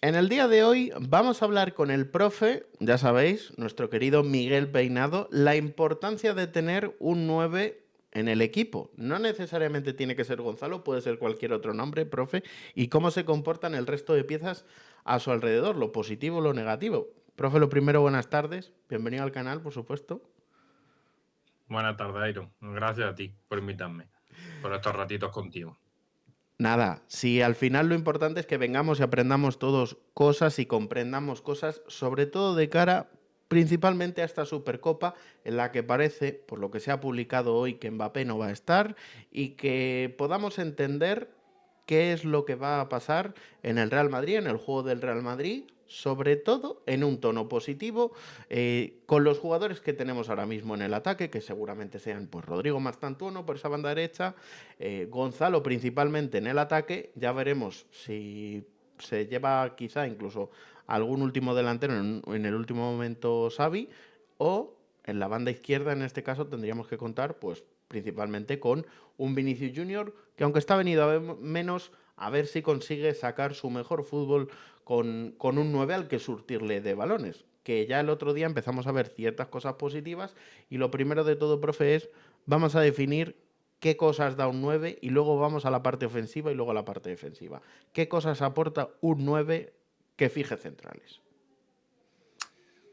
En el día de hoy vamos a hablar con el profe, ya sabéis, nuestro querido Miguel Peinado, la importancia de tener un 9 en el equipo. No necesariamente tiene que ser Gonzalo, puede ser cualquier otro nombre, profe, y cómo se comportan el resto de piezas a su alrededor, lo positivo, lo negativo. Profe, lo primero, buenas tardes. Bienvenido al canal, por supuesto. Buenas tardes, Iron. Gracias a ti por invitarme, por estos ratitos contigo. Nada, si al final lo importante es que vengamos y aprendamos todos cosas y comprendamos cosas, sobre todo de cara principalmente a esta Supercopa en la que parece, por lo que se ha publicado hoy, que Mbappé no va a estar y que podamos entender qué es lo que va a pasar en el Real Madrid, en el juego del Real Madrid, sobre todo en un tono positivo, con los jugadores que tenemos ahora mismo en el ataque, que seguramente sean pues Rodrigo Mastantuono por esa banda derecha, Gonzalo principalmente en el ataque, ya veremos si se lleva quizá incluso algún último delantero en el último momento Xavi, o en la banda izquierda en este caso tendríamos que contar pues principalmente con un Vinicius Junior que aunque está venido a ver menos, a ver si consigue sacar su mejor fútbol con un 9 al que surtirle de balones. Que ya el otro día empezamos a ver ciertas cosas positivas y lo primero de todo, profe, es vamos a definir qué cosas da un 9 y luego vamos a la parte ofensiva y luego a la parte defensiva. ¿Qué cosas aporta un 9 que fije centrales?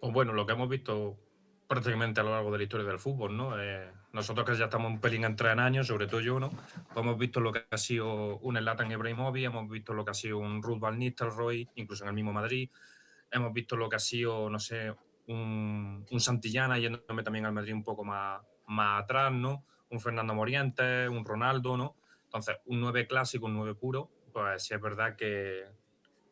Pues bueno, lo que hemos visto prácticamente a lo largo de la historia del fútbol, ¿no? Nosotros que ya estamos un pelín entre en años, sobre todo yo, ¿no? Pues hemos visto lo que ha sido un Zlatan Ibrahimovic, hemos visto lo que ha sido un Ruud van Nistelrooy, incluso en el mismo Madrid, hemos visto lo que ha sido, no sé, un Santillana yéndome también al Madrid un poco más atrás, ¿no? Un Fernando Morientes, un Ronaldo, ¿no? Entonces, un 9 clásico, un 9 puro, pues sí es verdad que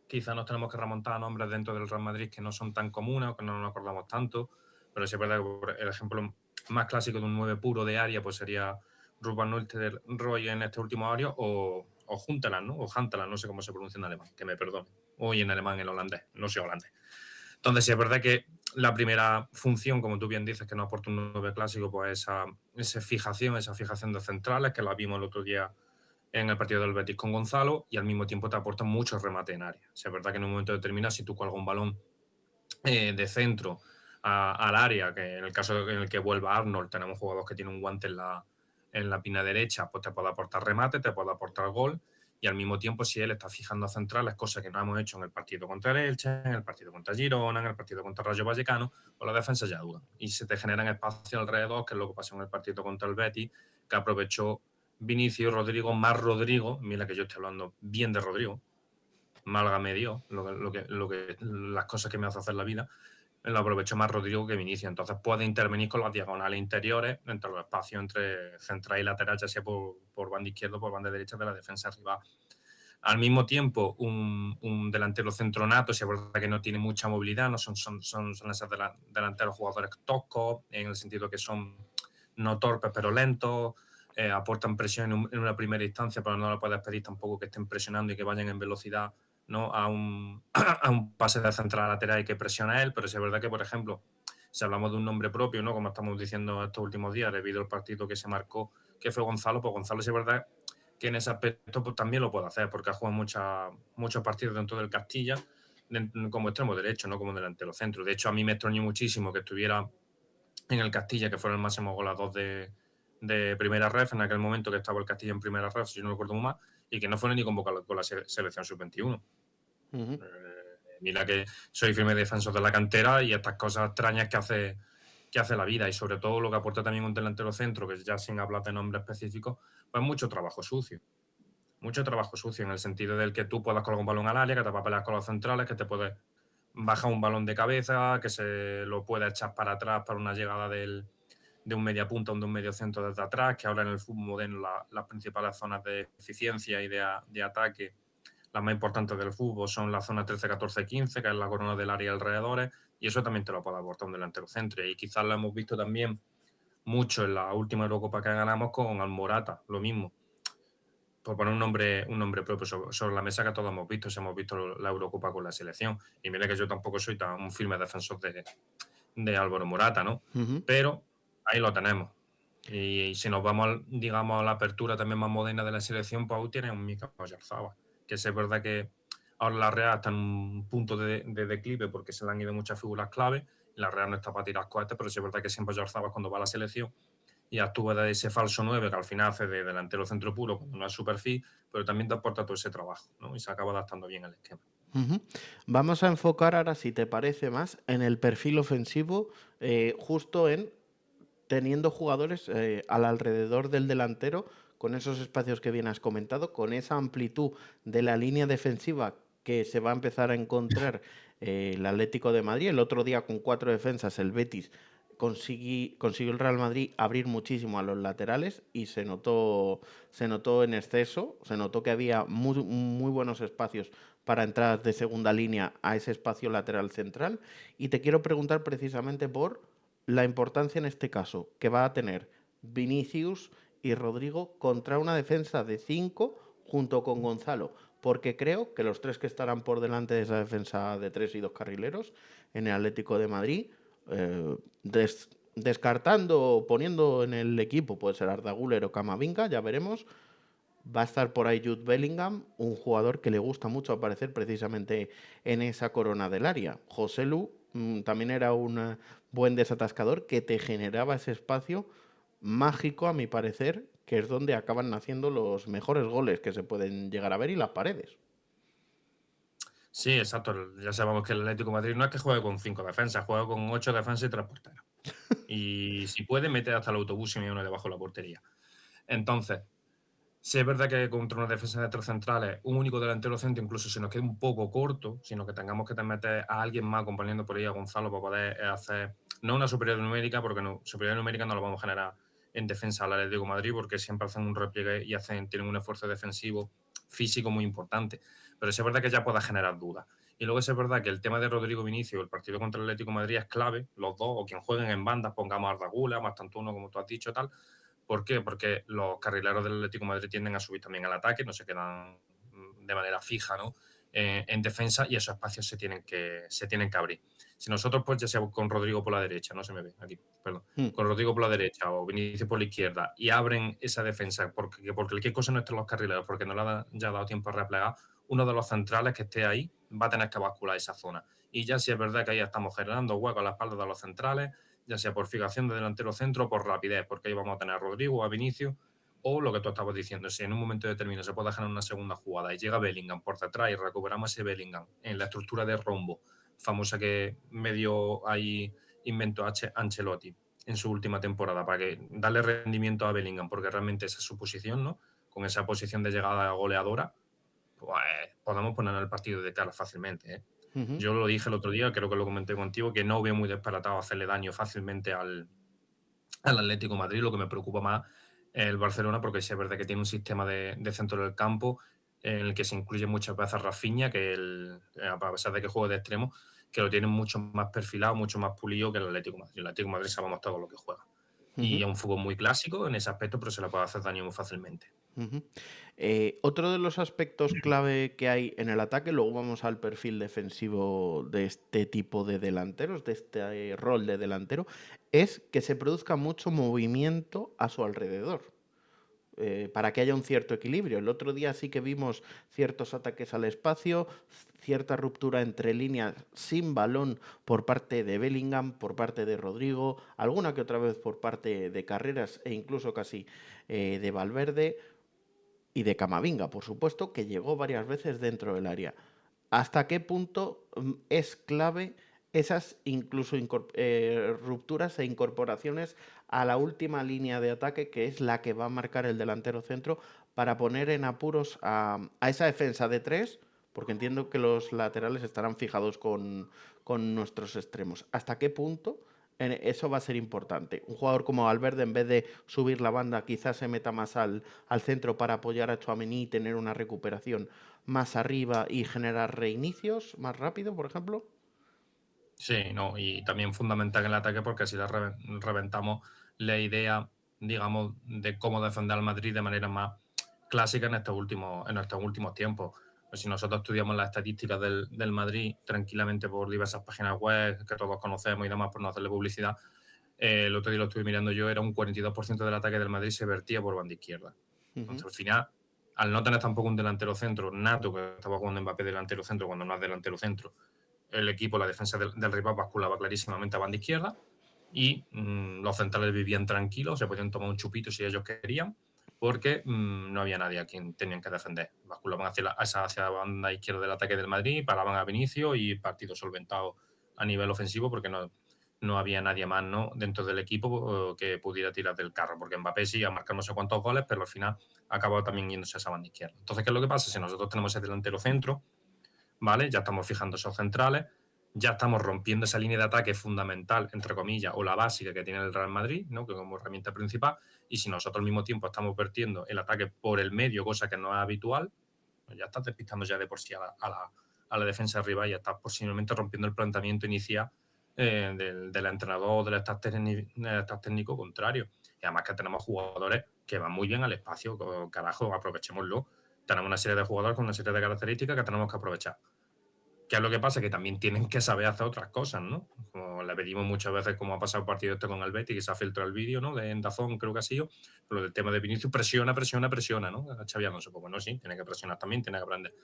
quizá nos tenemos que remontar a nombres dentro del Real Madrid que no son tan comunes o que no nos acordamos tanto, pero sí es verdad que el ejemplo más clásico de un 9 puro de área pues sería Ruben Roy en este último año o Huntelaar, ¿no? O Huntelaar, no sé cómo se pronuncia en alemán, que me perdone. O en alemán, en holandés, no soy holandés. Entonces, sí es verdad que la primera función, como tú bien dices, que nos aporta un 9 clásico, pues esa fijación de centrales, que la vimos el otro día en el partido del Betis con Gonzalo, y al mismo tiempo te aporta mucho remate en área. O sea, es verdad que en un momento determinado, si tú cuelgas un balón de centro al área, que en el caso en el que vuelva Arnold, tenemos jugadores que tienen un guante en la pina derecha, pues te puede aportar remate, te puede aportar gol, y al mismo tiempo si él está fijando a centrales, cosa que no hemos hecho en el partido contra el Elche, en el partido contra Girona, en el partido contra Rayo Vallecano, pues la defensa ya duda. Y se te generan espacio alrededor, que es lo que pasó en el partido contra el Betis, que aprovechó Vinicius, Rodrigo, más Rodrigo, mira que yo estoy hablando bien de Rodrigo, Málaga me dio las cosas que me hace hacer la vida, lo aprovecho más Rodrigo que Vinicius. Entonces puede intervenir con las diagonales interiores, entre los espacios entre central y lateral, ya sea por banda izquierda o por banda derecha de la defensa rival. Al mismo tiempo, un delantero centronato, si es verdad que no tiene mucha movilidad, no son esos delanteros jugadores toscos, en el sentido que son no torpes pero lentos, aportan presión en una primera instancia, pero no lo puedes pedir tampoco que estén presionando y que vayan en velocidad, ¿no? a un pase de central a lateral y que presiona a él, pero si es verdad que, por ejemplo, si hablamos de un nombre propio, ¿no? Como estamos diciendo estos últimos días, debido al partido que se marcó, que fue Gonzalo, pues Gonzalo sí es verdad que en ese aspecto pues, también lo puede hacer, porque ha jugado muchos partidos dentro del Castilla como extremo derecho, no como delantero centro. De hecho, a mí me extrañó muchísimo que estuviera en el Castilla, que fuera el máximo goleador de primera ref, en aquel momento que estaba el Castilla en primera ref, si yo no recuerdo muy mal, y que no fuera ni convocado con la selección sub-21. Uh -huh. Mira que soy firme defensor de la cantera y estas cosas extrañas que hace la vida, y sobre todo lo que aporta también un delantero centro, que ya sin hablar de nombre específico, pues mucho trabajo sucio. Mucho trabajo sucio en el sentido del que tú puedas colgar un balón al área, que te va a pelear con los centrales, que te puedes bajar un balón de cabeza, que se lo pueda echar para atrás para una llegada de un media punta o de un medio centro desde atrás, que ahora en el fútbol moderno las principales zonas de eficiencia y de ataque, las más importantes del fútbol, son la zona 13, 14, 15, que es la corona del área y alrededores, y eso también te lo puede aportar un delantero centro. Y quizás lo hemos visto también mucho en la última Eurocopa que ganamos con Almorata, lo mismo. Por poner un nombre propio sobre la mesa, que todos hemos visto, si hemos visto la Eurocopa con la selección. Y mira que yo tampoco soy tan un firme defensor de Álvaro Morata, ¿no? Uh -huh. Pero ahí lo tenemos. Y si nos vamos, digamos, a la apertura también más moderna de la selección, pues aún tiene un Mika Oyarzabal, que es verdad que Ahora la Real está en un punto de declive porque se le han ido muchas figuras clave. La Real no está para tirar cohetes, pero sí es verdad que siempre George Zabas cuando va a la selección y actúa de ese falso 9 que al final hace de delantero centro puro cuando no es su perfil, pero también te aporta todo ese trabajo, ¿no? Y se acaba adaptando bien al esquema. Ujú. Vamos a enfocar ahora, si te parece más, en el perfil ofensivo, justo en teniendo jugadores al alrededor del delantero, con esos espacios que bien has comentado, con esa amplitud de la línea defensiva que se va a empezar a encontrar el Atlético de Madrid. El otro día con 4 defensas el Betis consiguió el Real Madrid abrir muchísimo a los laterales y se notó en exceso, se notó que había muy buenos espacios para entrar de segunda línea a ese espacio lateral central. Y te quiero preguntar precisamente por la importancia en este caso que va a tener Vinicius y Rodrigo contra una defensa de 5 junto con Gonzalo, porque creo que los tres que estarán por delante de esa defensa de 3 y 2 carrileros en el Atlético de Madrid, descartando o poniendo en el equipo, puede ser Arda Güler o Camavinga, ya veremos. Va a estar por ahí Jude Bellingham, un jugador que le gusta mucho aparecer precisamente en esa corona del área. José Lu también era un buen desatascador que te generaba ese espacio mágico, a mi parecer, que es donde acaban naciendo los mejores goles que se pueden llegar a ver y las paredes. Sí, exacto. Ya sabemos que el Atlético de Madrid no es que juegue con 5 defensas, juega con 8 defensas y 3 porteros. Y si puede, mete hasta el autobús y me uno debajo de la portería. Entonces, sí es verdad que contra una defensa de 3 centrales, un único delantero centro incluso se nos queda un poco corto, sino que tengamos que meter a alguien más acompañando por ahí a Gonzalo para poder hacer, no una superioridad numérica, porque no, superioridad numérica no la vamos a generar en defensa al Atlético de Madrid, porque siempre hacen un repliegue y tienen un esfuerzo defensivo físico muy importante. Pero sí es verdad que ya pueda generar dudas. Y luego sí es verdad que el tema de Rodrigo Vinicius, el partido contra el Atlético de Madrid es clave, los dos, o quien jueguen en bandas, pongamos a Arda Güler, más tanto uno como tú has dicho, tal. ¿Por qué? Porque los carrileros del Atlético de Madrid tienden a subir también al ataque, no se quedan de manera fija, ¿no? En defensa, y esos espacios se tienen que abrir. Si nosotros, pues ya sea con Rodrigo por la derecha, no se me ve aquí, perdón, Mm. con Rodrigo por la derecha o Vinicius por la izquierda y abren esa defensa porque cualquier cosa no estén los carrileros, porque no le ha ya dado tiempo a replegar, uno de los centrales que esté ahí va a tener que bascular esa zona. Y ya si es verdad que ahí estamos generando huecos a la espalda de los centrales, ya sea por fijación de delantero centro o por rapidez, porque ahí vamos a tener a Rodrigo o a Vinicius, o lo que tú estabas diciendo, si en un momento determinado se puede generar una segunda jugada y llega Bellingham por detrás y recuperamos ese Bellingham en la estructura de rombo famosa que medio ahí inventó Ancelotti en su última temporada para que darle rendimiento a Bellingham, porque realmente esa es su posición, ¿no? Con esa posición de llegada goleadora, pues podemos poner el partido de cara fácilmente, ¿eh? Ujú. Yo lo dije el otro día, creo que lo comenté contigo, que no veo muy disparatado hacerle daño fácilmente al Atlético de Madrid. Lo que me preocupa más es el Barcelona, porque sí es verdad que tiene un sistema de centro del campo en el que se incluye muchas veces Rafinha, a pesar de que juega de extremo, que lo tienen mucho más perfilado, mucho más pulido que el Atlético de Madrid. El Atlético de Madrid sabemos todo lo que juega. Y Ujú. es un fútbol muy clásico en ese aspecto, pero se le puede hacer daño muy fácilmente. Ujú. Otro de los aspectos clave que hay en el ataque, luego vamos al perfil defensivo de este tipo de delanteros, de este rol de delantero, es que se produzca mucho movimiento a su alrededor. Para que haya un cierto equilibrio. El otro día sí que vimos ciertos ataques al espacio, cierta ruptura entre líneas sin balón por parte de Bellingham, por parte de Rodrigo, alguna que otra vez por parte de Carreras e incluso casi de Valverde y de Camavinga, por supuesto, que llegó varias veces dentro del área. ¿Hasta qué punto es clave esas incluso rupturas e incorporaciones a la última línea de ataque, que es la que va a marcar el delantero centro, para poner en apuros a esa defensa de tres? Porque entiendo que los laterales estarán fijados con nuestros extremos. ¿Hasta qué punto eso va a ser importante? Un jugador como Valverde, en vez de subir la banda, quizás se meta más al centro para apoyar a Tchouaméni y tener una recuperación más arriba y generar reinicios más rápido, por ejemplo. Sí, no, y también fundamental en el ataque porque así le reventamos la idea, digamos, de cómo defender al Madrid de manera más clásica en estos últimos tiempos. Pues si nosotros estudiamos las estadísticas del Madrid tranquilamente por diversas páginas web que todos conocemos y demás por no hacerle publicidad, el otro día lo estuve mirando yo, era un 42% del ataque del Madrid se vertía por banda izquierda. Uh -huh. Entonces, al final, al no tener tampoco un delantero centro nato, que estaba jugando Mbappé delantero centro cuando no es delantero centro, el equipo, la defensa del rival basculaba clarísimamente a banda izquierda y los centrales vivían tranquilos, se podían tomar un chupito si ellos querían, porque no había nadie a quien tenían que defender. Basculaban hacia la banda izquierda del ataque del Madrid, paraban a Vinicius y partido solventado a nivel ofensivo porque no había nadie más, ¿no?, dentro del equipo que pudiera tirar del carro, porque Mbappé sí ha marcado no sé cuántos goles, pero al final ha acabado también yéndose a esa banda izquierda. Entonces, ¿qué es lo que pasa? Si nosotros tenemos ese delantero centro, ¿vale? Ya estamos fijando esos centrales, ya estamos rompiendo esa línea de ataque fundamental, entre comillas, o la básica que tiene el Real Madrid, ¿no?, que como herramienta principal, y si nosotros al mismo tiempo estamos vertiendo el ataque por el medio, cosa que no es habitual, pues ya estás despistando ya de por sí a la defensa arriba y ya estás posiblemente rompiendo el planteamiento inicial del entrenador o del staff técnico contrario. Y además que tenemos jugadores que van muy bien al espacio, carajo, aprovechémoslo. Tenemos una serie de jugadores con una serie de características que tenemos que aprovechar. ¿Qué es lo que pasa? Que también tienen que saber hacer otras cosas, ¿no? Como le pedimos muchas veces, como ha pasado el partido este con el Betis, que se ha filtrado el vídeo, ¿no?, de Dazón, creo que ha sido, pero del tema de Vinicius, presiona, ¿no? A Xabi Alonso, pues bueno, sí, tiene que presionar también, tiene que aprender.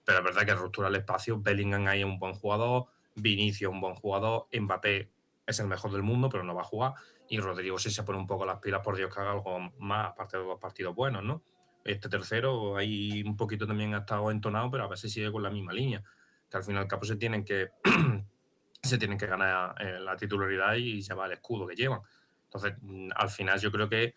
Pero es verdad que ruptura el espacio, Bellingham ahí es un buen jugador, Vinicius es un buen jugador, Mbappé es el mejor del mundo, pero no va a jugar, y Rodrigo si se pone un poco las pilas, por Dios que haga algo más, aparte de dos partidos buenos, ¿no? Este tercero ahí un poquito también ha estado entonado, pero a ver si sigue con la misma línea, que al final y al cabo se tienen que ganar la titularidad y llevar el escudo que llevan. Entonces, al final yo creo que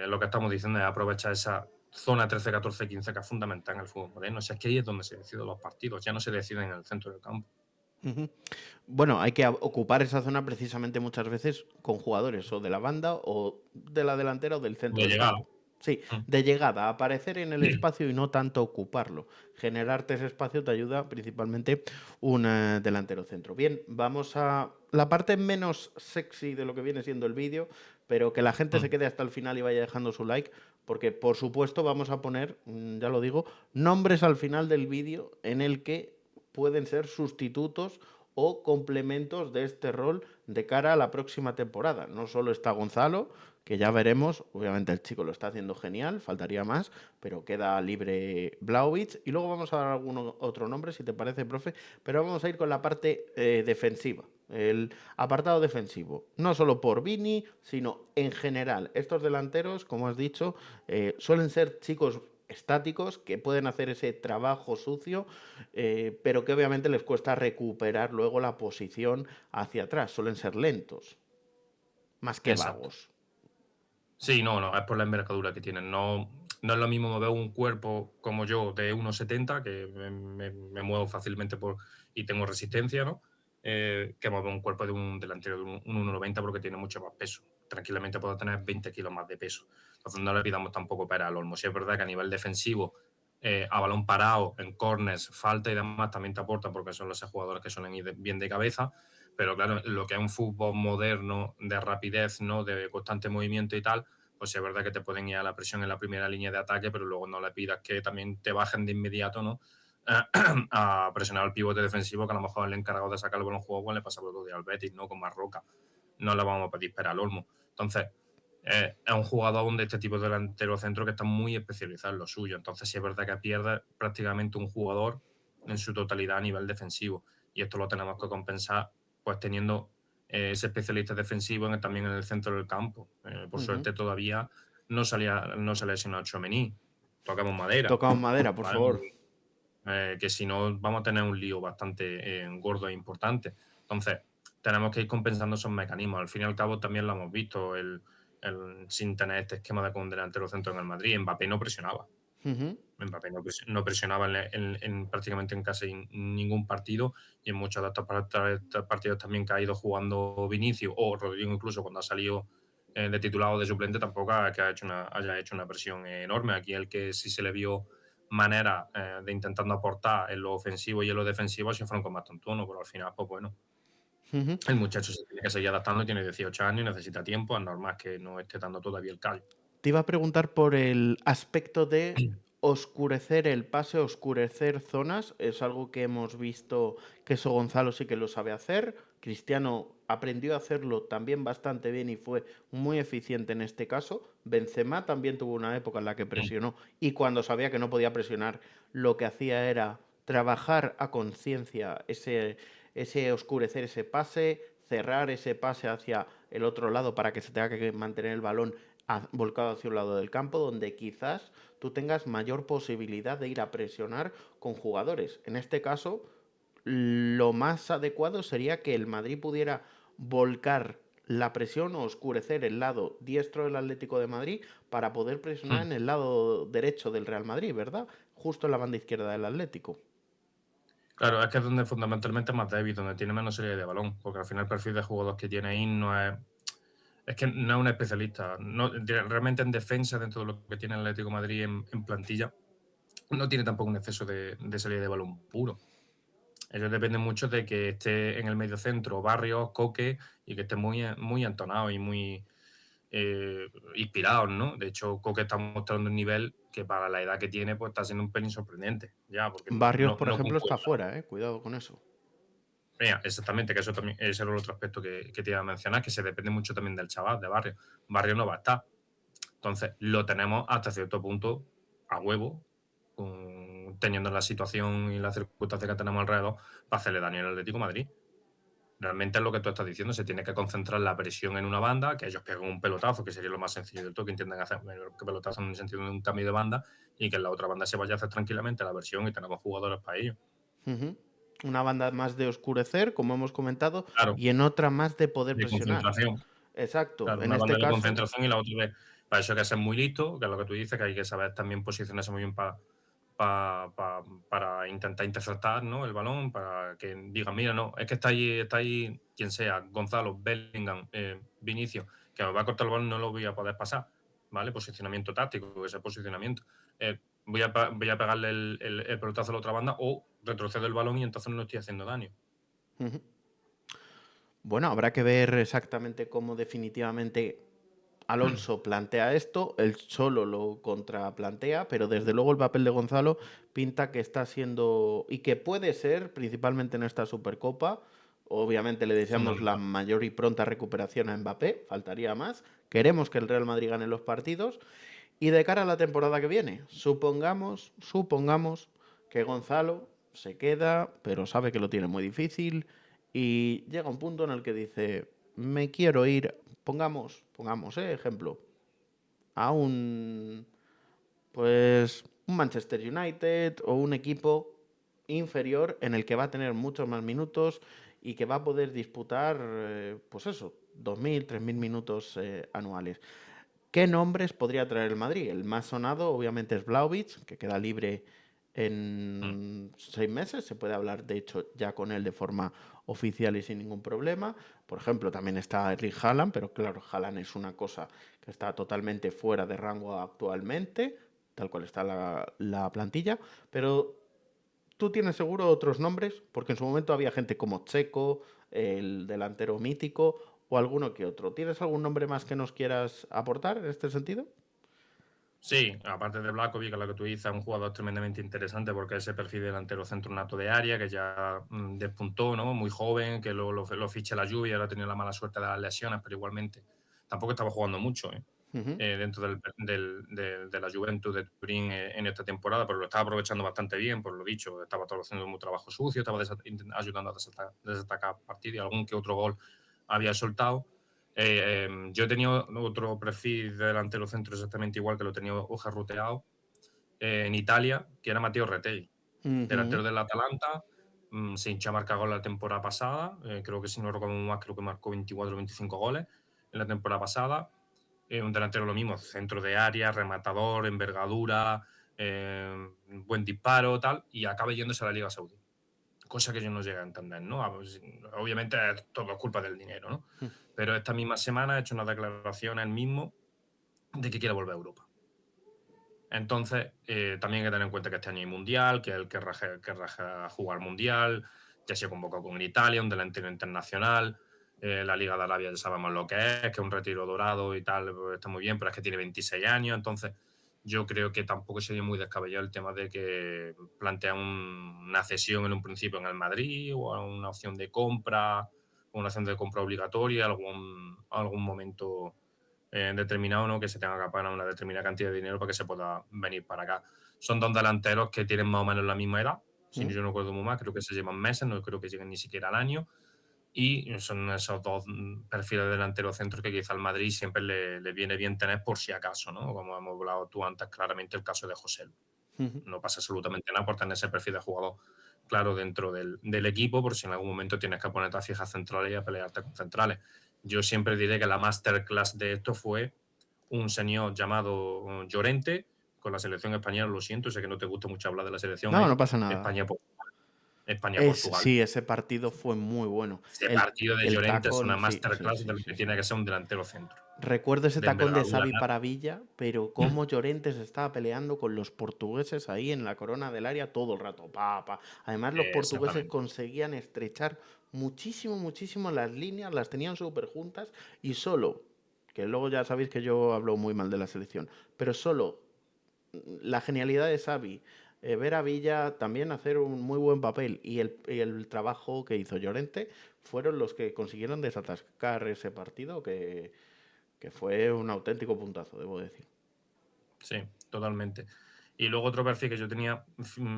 lo que estamos diciendo es aprovechar esa zona 13, 14, 15 que es fundamental en el fútbol moderno. O sea, es que ahí es donde se deciden los partidos, ya no se deciden en el centro del campo. Ujú. Bueno, hay que ocupar esa zona precisamente muchas veces con jugadores o de la banda o de la delantera o del centro De del llegada. campo. Sí, Mm. de llegada, aparecer en el espacio y no tanto ocuparlo. Generarte ese espacio te ayuda principalmente un delantero centro. Bien, vamos a la parte menos sexy de lo que viene siendo el vídeo, pero que la gente se Mm. quede hasta el final y vaya dejando su like, porque por supuesto vamos a poner, ya lo digo, nombres al final del vídeo en el que pueden ser sustitutos o complementos de este rol de cara a la próxima temporada. No solo está Gonzalo, que ya veremos, obviamente el chico lo está haciendo genial, faltaría más, pero queda libre Blaovic. Y luego vamos a dar algún otro nombre, si te parece, profe, pero vamos a ir con la parte defensiva, el apartado defensivo. No solo por Vini, sino en general. Estos delanteros, como has dicho, suelen ser chicos estáticos que pueden hacer ese trabajo sucio, pero que obviamente les cuesta recuperar luego la posición hacia atrás. Suelen ser lentos, más que Exacto. vagos. Sí, no, es por la envergadura que tienen. No es lo mismo mover un cuerpo como yo de 1,70, que me muevo fácilmente y tengo resistencia, ¿no? Que mover un cuerpo de un delantero de un 1,90 porque tiene mucho más peso. Tranquilamente puedo tener 20 kilos más de peso. Entonces no le pidamos tampoco para al Olmo. Sí es verdad que a nivel defensivo, a balón parado, en corners, falta y demás, también te aportan porque son los jugadores que suelen ir bien de cabeza. Pero claro, lo que es un fútbol moderno, de rapidez, ¿no?, de constante movimiento y tal, pues es verdad que te pueden ir a la presión en la primera línea de ataque, pero luego no le pidas que también te bajen de inmediato, ¿no? A presionar al pivote defensivo, que a lo mejor el encargado de sacar el balón juego le pasa por todo día al Betis, ¿no? Con Marroca. No le vamos a pedir esperar al Olmo. Entonces, es un jugador de este tipo de delantero centro que está muy especializado en lo suyo. Entonces, sí es verdad que pierde prácticamente un jugador en su totalidad a nivel defensivo. Y esto lo tenemos que compensar pues teniendo ese especialista defensivo también en el centro del campo. Por Ujú. suerte todavía no se ha lesionado Tchouaméni. Tocamos madera, Tocamos madera, por ¿vale? favor. Que si no vamos a tener un lío bastante gordo e importante. Entonces, tenemos que ir compensando esos mecanismos. Al fin y al cabo también lo hemos visto, sin tener este esquema de con un delantero centro en el Madrid, Mbappé no presionaba. Ujú. Mbappé no presionaba prácticamente en casi ningún partido y en muchos de estos partidos también que ha ido jugando Vinicius o Rodrigo incluso cuando ha salido de titular o de suplente tampoco haya hecho una presión enorme. Aquí el que sí se le vio manera de intentando aportar en lo ofensivo y en lo defensivo se fueron con más tontuno, pero al final, pues bueno, Ujú. el muchacho se tiene que seguir adaptando, tiene 18 años, necesita tiempo, es normal que no esté dando todavía el callo. Te iba a preguntar por el aspecto de oscurecer el pase, oscurecer zonas, es algo que hemos visto que eso Gonzalo sí que lo sabe hacer. Cristiano aprendió a hacerlo también bastante bien y fue muy eficiente en este caso. Benzema también tuvo una época en la que Mm, presionó y cuando sabía que no podía presionar, lo que hacía era trabajar a conciencia ese oscurecer ese pase, cerrar ese pase hacia el otro lado para que se tenga que mantener el balón volcado hacia un lado del campo, donde quizás tú tengas mayor posibilidad de ir a presionar con jugadores. En este caso, lo más adecuado sería que el Madrid pudiera volcar la presión o oscurecer el lado diestro del Atlético de Madrid para poder presionar mm. en el lado derecho del Real Madrid, ¿verdad? Justo en la banda izquierda del Atlético. Claro, es que es donde fundamentalmente es más débil, donde tiene menos salida de balón, porque al final el perfil de jugador que tiene ahí es que no es un especialista. No, realmente en defensa, dentro de lo que tiene el Atlético de Madrid en plantilla, no tiene tampoco un exceso de salida de balón puro. Ellos dependen mucho de que esté en el medio centro, Barrios, Coque, y que esté muy entonado y muy inspirado, ¿no? De hecho, Coque está mostrando un nivel que para la edad que tiene, pues está siendo un pelín sorprendente, ya, porque Barrios, por no ejemplo, está concuerda. fuera, ¿eh? Cuidado con eso. Mira, exactamente, que eso también ese era el otro aspecto que te iba a mencionar, que se depende mucho también del chaval, de Barrio. Barrio no va a estar. Entonces, lo tenemos hasta cierto punto a huevo, teniendo la situación y la circunstancia que tenemos alrededor, para hacerle daño al Atlético de Madrid. Realmente es lo que tú estás diciendo, se tiene que concentrar la presión en una banda, que ellos peguen un pelotazo, que sería lo más sencillo del todo, que intenten hacer que pelotazo en el sentido de un cambio de banda, y que en la otra banda se vaya a hacer tranquilamente la versión y tenemos jugadores para ello. Ujú. Una banda más de oscurecer, como hemos comentado, Claro, y en otra más de poder de presionar. concentración. Exacto. Claro, En una banda este de caso, concentración y la otra de para eso hay que ser muy listo, que es lo que tú dices, que hay que saber también posicionarse muy bien para intentar interceptar, ¿no?, el balón, para que digan: "Mira, no, es que está ahí quien sea, Gonzalo, Bellingham, Vinicius, que me va a cortar el balón, no lo voy a poder pasar", ¿vale? Posicionamiento táctico, ese posicionamiento. Voy a pegarle el pelotazo a la otra banda o retrocedo el balón y entonces no estoy haciendo daño. ujú. Bueno, habrá que ver exactamente cómo definitivamente Alonso plantea esto, él solo lo contraplantea, pero desde luego el papel de Gonzalo pinta que está siendo y que puede ser, principalmente en esta Supercopa. Obviamente le deseamos la Fundamental. mayor y pronta recuperación a Mbappé, faltaría más. Queremos que el Real Madrid gane los partidos. Y de cara a la temporada que viene, supongamos que Gonzalo se queda, pero sabe que lo tiene muy difícil y llega un punto en el que dice, me quiero ir, pongamos, ejemplo, a un Manchester United o un equipo inferior en el que va a tener muchos más minutos y que va a poder disputar, pues eso, 2.000, 3.000 minutos anuales. ¿Qué nombres podría traer el Madrid? El más sonado, obviamente, es Vlahovic, que queda libre Mm. en 6 meses. Se puede hablar, de hecho, ya con él de forma oficial y sin ningún problema. Por ejemplo, también está Erling Haaland, pero claro, Haaland es una cosa que está totalmente fuera de rango actualmente, tal cual está la plantilla. Pero tú tienes seguro otros nombres, porque en su momento había gente como Checo, el delantero mítico o alguno que otro. ¿Tienes algún nombre más que nos quieras aportar en este sentido? Sí, aparte de Blakovic, que lo que tú dices, es un jugador tremendamente interesante porque ese perfil de delantero centro nato de área, que ya despuntó, ¿no? Muy joven, que lo ficha la lluvia, ahora ha tenido la mala suerte de las lesiones, pero igualmente tampoco estaba jugando mucho, ¿eh? Ujú, Dentro de la Juventus de Turín en esta temporada, pero lo estaba aprovechando bastante bien, por lo dicho, estaba todo haciendo un trabajo sucio, estaba ayudando a desatar partidos y algún que otro gol había soltado. Yo he tenido otro perfil de delantero centro exactamente igual que lo tenía Oja ruteado en Italia, que era Matteo Retegui, delantero ujú, del Atalanta, se hinchó a marcar gol la temporada pasada, creo que si no recuerdo más, creo que marcó 24 o 25 goles en la temporada pasada. Un delantero lo mismo, centro de área, rematador, envergadura, buen disparo, tal, y acaba yéndose a la Liga Saudí. Cosa que yo no llegué a entender, ¿no? Obviamente es todo culpa del dinero, ¿no? ujú, Pero esta misma semana ha hecho una declaración él mismo de que quiere volver a Europa. Entonces, también hay que tener en cuenta que este año hay mundial, que él querrá jugar mundial, ya se ha convocado con Italia, un delantero internacional. La Liga de Arabia ya sabemos lo que es un retiro dorado y tal, pues está muy bien, pero es que tiene 26 años. Entonces, yo creo que tampoco sería muy descabellado el tema de que plantea una cesión en un principio en el Madrid o una opción de compra, obligatoria, algún momento determinado, ¿no? Que se tenga que pagar una determinada cantidad de dinero para que se pueda venir para acá. Son dos delanteros que tienen más o menos la misma edad, si ¿Mm? yo no recuerdo muy mal, creo que se llevan meses, no creo que lleguen ni siquiera al año. Y son esos dos perfiles de delantero centro que quizá al Madrid siempre le viene bien tener por si acaso, ¿no? Como hemos hablado tú antes, claramente el caso de José Lu. Ujú. No pasa absolutamente nada por tener ese perfil de jugador claro dentro del equipo, por si en algún momento tienes que ponerte a fijas centrales y a pelearte con centrales. Yo siempre diré que la masterclass de esto fue un señor llamado Llorente con la selección española. Lo siento, sé que no te gusta mucho hablar de la selección No, no ahí. pasa nada. España-Portugal. España-Portugal. Sí, ese partido fue muy bueno. Ese partido de El Llorente es una tacón, sí, sí, masterclass sí, de lo sí, que sí. tiene que ser un delantero centro. Recuerdo ese De tacón de envergadura. Xavi para Villa, pero cómo Llorente se estaba peleando con los portugueses ahí en la corona del área todo el rato. Pa, pa. Además, los portugueses Exactamente. conseguían estrechar muchísimo, muchísimo las líneas, las tenían súper juntas y solo, que luego ya sabéis que yo hablo muy mal de la selección, pero solo la genialidad de Xavi, ver a Villa también hacer un muy buen papel y el trabajo que hizo Llorente fueron los que consiguieron desatascar ese partido que fue un auténtico puntazo, debo decir. Sí, totalmente. Y luego otro perfil que yo tenía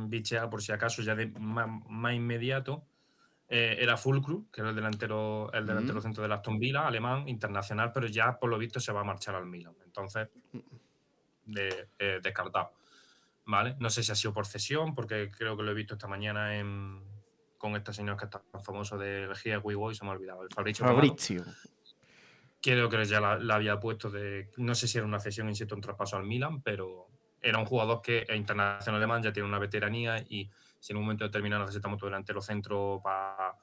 bicheado por si acaso ya de más inmediato era Fulkrug, que era el delantero Mm. centro del Aston Villa, alemán, internacional, pero ya por lo visto se va a marchar al Milan. Entonces, descartado. ¿Vale? No sé si ha sido por cesión, porque creo que lo he visto esta mañana con este señor que está tan famoso de Gia Boy, se me ha olvidado, el Fabrizio Romano. Fabrizio. Creo que ya la había puesto no sé si era una cesión, insisto, un traspaso al Milan, pero era un jugador que es internacional alemán, ya tiene una veteranía y si en un momento determinado necesitamos tu delantero centro para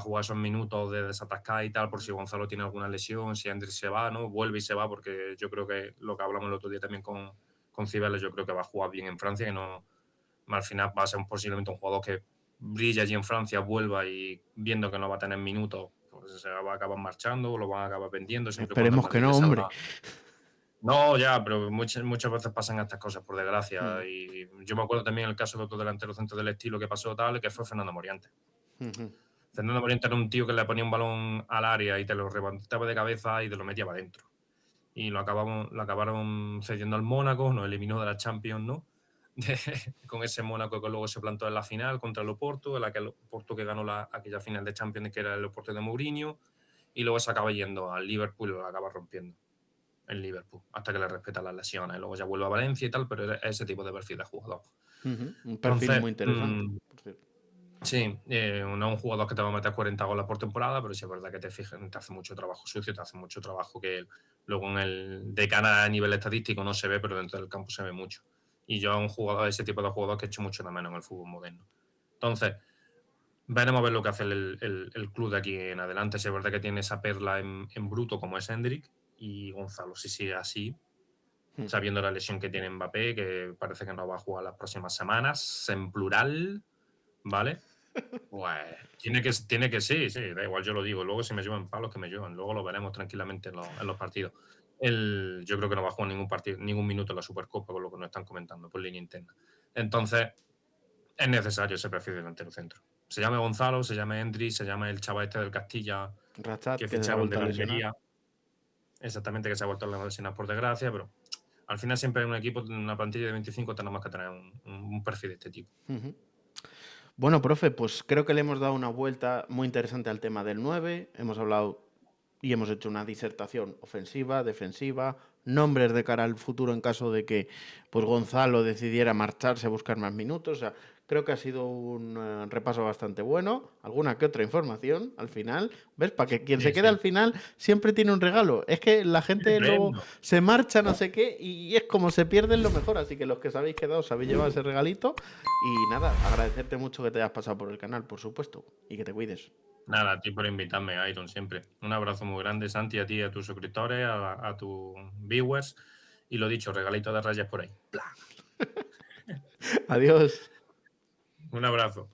jugar esos minutos de desatascar y tal, por si Gonzalo tiene alguna lesión, si Andrés se va, ¿no? Vuelve y se va, porque yo creo que lo que hablamos el otro día también con Cibeles, yo creo que va a jugar bien en Francia, que no, al final va a ser posiblemente un jugador que brilla allí en Francia, vuelva y viendo que no va a tener minutos, pues se va a acabar marchando o lo van a acabar vendiendo, siempre y cuando el Esperemos que Madrid no, le salga. hombre. No, ya, pero muchas veces pasan estas cosas, por Mm, desgracia. Y yo me acuerdo también el caso de otro delantero centro del estilo que pasó tal, que fue Fernando Moriente. ujú. Fernando Moriente era un tío que le ponía un balón al área y te lo levantaba de cabeza y te lo metía para adentro. Y lo acabaron cediendo al Mónaco, nos eliminó de la Champions, ¿no? Con ese Mónaco que luego se plantó en la final contra el Oporto, el Oporto que ganó aquella final de Champions que era el Oporto de Mourinho, y luego se acaba yendo al Liverpool y lo acaba rompiendo en Liverpool, hasta que le respetan las lesiones. Luego ya vuelve a Valencia y tal, pero es ese tipo de perfil de jugador. Ujú. Un perfil Entonces, muy interesante, por cierto. sí, no es un jugador que te va a meter 40 goles por temporada, pero sí es verdad que te hace mucho trabajo sucio, te hace mucho trabajo que luego de cara a nivel estadístico no se ve, pero dentro del campo se ve mucho. Y yo un jugador, ese tipo de jugador que he hecho mucho de menos en el fútbol moderno. Entonces, veremos a ver lo que hace el club de aquí en adelante. Si es verdad que tiene esa perla en bruto como es Hendrik y Gonzalo, si sigue así, Mm. sabiendo la lesión que tiene Mbappé, que parece que no va a jugar las próximas semanas, en plural, ¿vale? Pues tiene que sí, da igual, yo lo digo. Luego si me llevan palos, que me llevan. Luego lo veremos tranquilamente en los partidos. Yo creo que no va a jugar ningún minuto en la Supercopa, con lo que nos están comentando por línea interna. Entonces, es necesario ese perfil delantero centro. Se llame Gonzalo, se llame Endri, se llame el chaval este del Castilla Rachat, que que se ha ficharon vuelto de a la lesionar. Almería, exactamente, que se ha vuelto a lesionar por desgracia, pero al final siempre en un equipo, en una plantilla de 25, tenemos que tener un perfil de este tipo. Ujú. Bueno, profe, pues creo que le hemos dado una vuelta muy interesante al tema del 9. Hemos hablado y hemos hecho una disertación ofensiva, defensiva, nombres de cara al futuro en caso de que pues Gonzalo decidiera marcharse a buscar más minutos. O sea, creo que ha sido un repaso bastante bueno, alguna que otra información al final. ¿Ves? Para que quien se Sí, quede al sí. final siempre tiene un regalo. Es que la gente luego Premio. se marcha, no sé qué, y es como se pierden lo mejor. Así que los que os habéis quedado os habéis llevado ese regalito. Y nada, agradecerte mucho que te hayas pasado por el canal, por supuesto, y que te cuides. Nada, a ti por invitarme, Iron, siempre. Un abrazo muy grande, Santi, a ti, a tus suscriptores, a tus viewers. Y lo dicho, regalito de rayas por ahí. Adiós. Un abrazo.